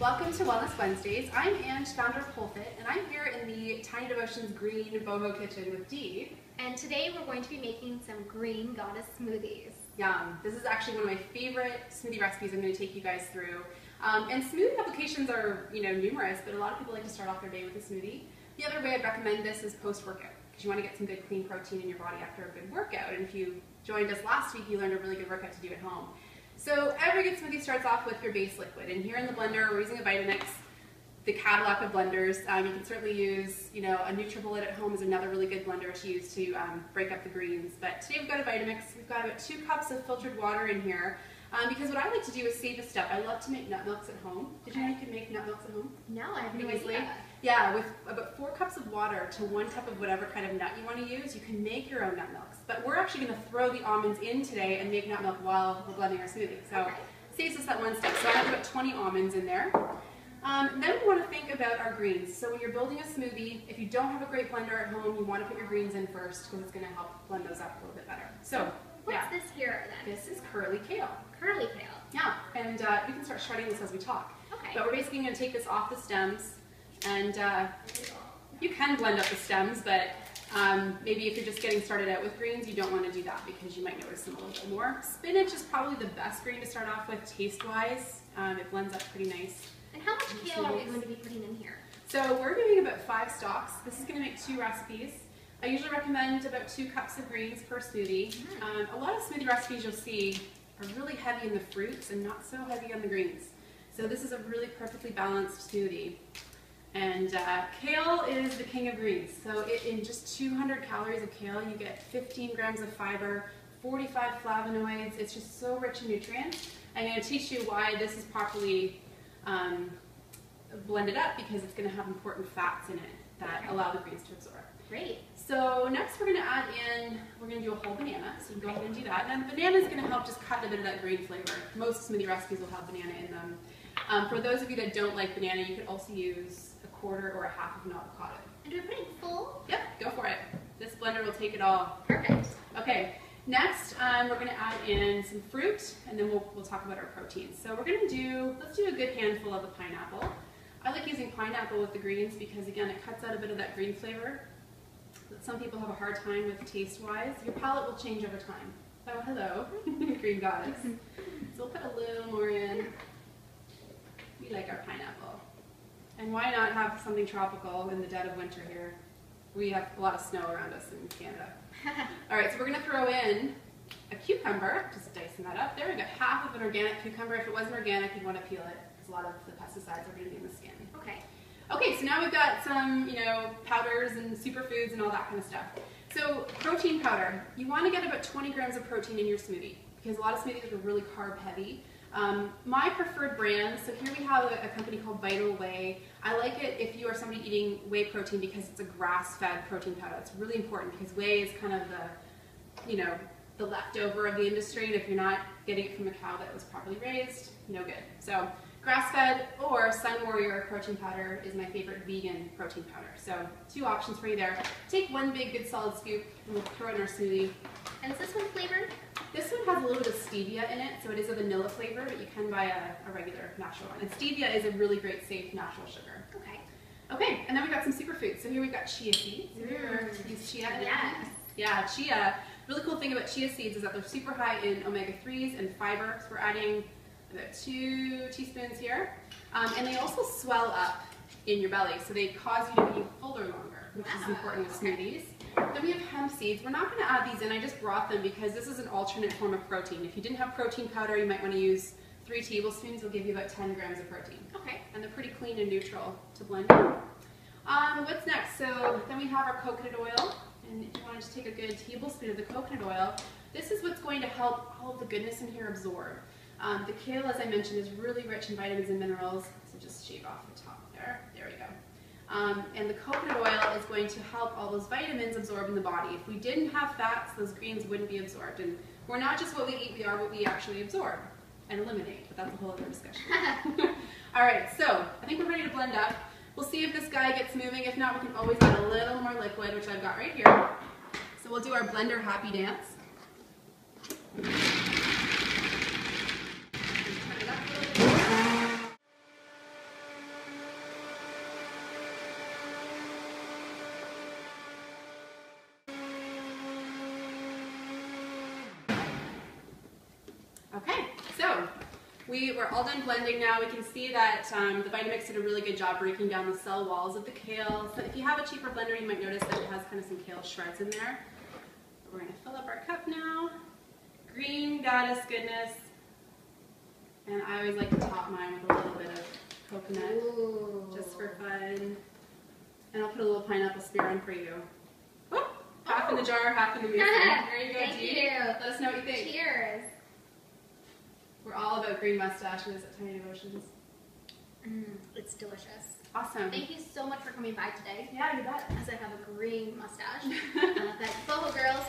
Welcome to Wellness Wednesdays. I'm Ange, founder of WholeFit, and I'm here in the Tiny Devotions Green Boho Kitchen with Dee. And today we're going to be making some green goddess smoothies. Yum. This is actually one of my favorite smoothie recipes I'm going to take you guys through. And smoothie applications are, numerous, but a lot of people like to start off their day with a smoothie. The other way I'd recommend this is post-workout, because you want to get some good clean protein in your body after a good workout. And if you joined us last week, you learned a really good workout to do at home. So every good smoothie starts off with your base liquid, and here in the blender we're using a Vitamix, the Cadillac of blenders. You can certainly use, a NutriBullet at home is another really good blender to use to break up the greens. But today we've got a Vitamix. We've got about 2 cups of filtered water in here, because what I like to do is save a step. I love to make nut milks at home. Did you know you can make nut milks at home? No, I have no idea. Yeah, with about 4 cups of water to 1 cup of whatever kind of nut you want to use, you can make your own nut milks. But we're actually going to throw the almonds in today and make nut milk while we're blending our smoothie. So saves us that 1 step. So I have about 20 almonds in there. Then we want to think about our greens. So when you're building a smoothie, if you don't have a great blender at home, you want to put your greens in first because it's going to help blend those up a little bit better. So what's this here then? This is curly kale. Curly kale. Yeah, and we can start shredding this as we talk. Okay. But we're basically going to take this off the stems, and you can blend up the stems, but maybe if you're just getting started out with greens, you don't want to do that because you might notice them a little bit more. Spinach is probably the best green to start off with taste-wise. It blends up pretty nice. And how much kale are we going to be putting in here? So we're doing about 5 stalks. This is going to make 2 recipes. I usually recommend about 2 cups of greens per smoothie. A lot of smoothie recipes you'll see are really heavy in the fruits and not so heavy on the greens. So this is a really perfectly balanced smoothie. And kale is the king of greens. So in just 200 calories of kale, you get 15 grams of fiber, 45 flavonoids. It's just so rich in nutrients. I'm going to teach you why this is properly blended up, because it's going to have important fats in it that allow the greens to absorb. Great. So next we're going to add in, we're going to do a whole banana, so you can go ahead and do that. And the banana is going to help just cut a bit of that green flavor. Most smoothie recipes will have banana in them. For those of you that don't like banana, you could also use a quarter or a half of an avocado. And we're putting full? Yep, go for it. This blender will take it all. Perfect. Okay, next we're going to add in some fruit, and then we'll talk about our proteins. So we're going to let's do a good handful of the pineapple. I like using pineapple with the greens because, again, it cuts out a bit of that green flavor that some people have a hard time with taste-wise. Your palate will change over time. Oh, hello, green goddess. So we'll put a little more in. We like our pineapple. And why not have something tropical in the dead of winter here? We have a lot of snow around us in Canada. All right, so we're going to throw in a cucumber, just dicing that up. There we go, half of an organic cucumber. If it wasn't organic, you'd want to peel it, because a lot of the pesticides are going to be in the skin. Okay. Okay, so now we've got some, powders and superfoods and all that kind of stuff. So protein powder, you want to get about 20 grams of protein in your smoothie, because a lot of smoothies are really carb heavy. My preferred brand, so here we have a company called Vital Whey. I like it if you are somebody eating whey protein because it's a grass-fed protein powder. It's really important because whey is kind of the, the leftover of the industry, and if you're not getting it from a cow that was properly raised, no good. So grass-fed or Sun Warrior protein powder is my favorite vegan protein powder. So 2 options for you there. Take 1 big good solid scoop and we'll throw it in our smoothie. And is this one flavored? This one has a little bit of stevia in it, so it is a vanilla flavor, but you can buy a regular natural one. And stevia is a really great, safe, natural sugar. Okay. Okay, and then we've got some superfoods. So here we've got chia seeds. Have you ever used chia? Yes. Yeah, chia. Really cool thing about chia seeds is that they're super high in omega-3s and fiber. So we're adding about 2 teaspoons here. And they also swell up in your belly, so they cause you to be fuller longer, which is important with smoothies. Then we have hemp seeds. We're not going to add these in. I just brought them because this is an alternate form of protein. If you didn't have protein powder, you might want to use 3 tablespoons. It'll give you about 10 grams of protein. Okay. And they're pretty clean and neutral to blend in. What's next? So then we have our coconut oil. And if you want to just take a good tablespoon of the coconut oil, this is what's going to help all of the goodness in here absorb. The kale, as I mentioned, is really rich in vitamins and minerals. So just shave off the top there. There we go. And the coconut oil is going to help all those vitamins absorb in the body. If we didn't have fats, those greens wouldn't be absorbed. And we're not just what we eat, we are what we actually absorb and eliminate, but that's a whole other discussion. All right, so I think we're ready to blend up. We'll see if this guy gets moving. If not, we can always add a little more liquid, which I've got right here. So we'll do our blender happy dance. We're all done blending now. We can see that the Vitamix did a really good job breaking down the cell walls of the kale. So if you have a cheaper blender, you might notice that it has kind of some kale shreds in there. We're going to fill up our cup now. Green goddess goodness. And I always like to top mine with a little bit of coconut. Ooh. Just for fun. And I'll put a little pineapple spear on for you. Oh, half in the jar, half in the mason. There you go, Thank Dee. you. Let us know what you think. Cheers. We're all about green mustaches at Tiny Devotions. It's delicious. Awesome. Thank you so much for coming by today. Yeah, you bet. As I have a green mustache. But Boho Girls,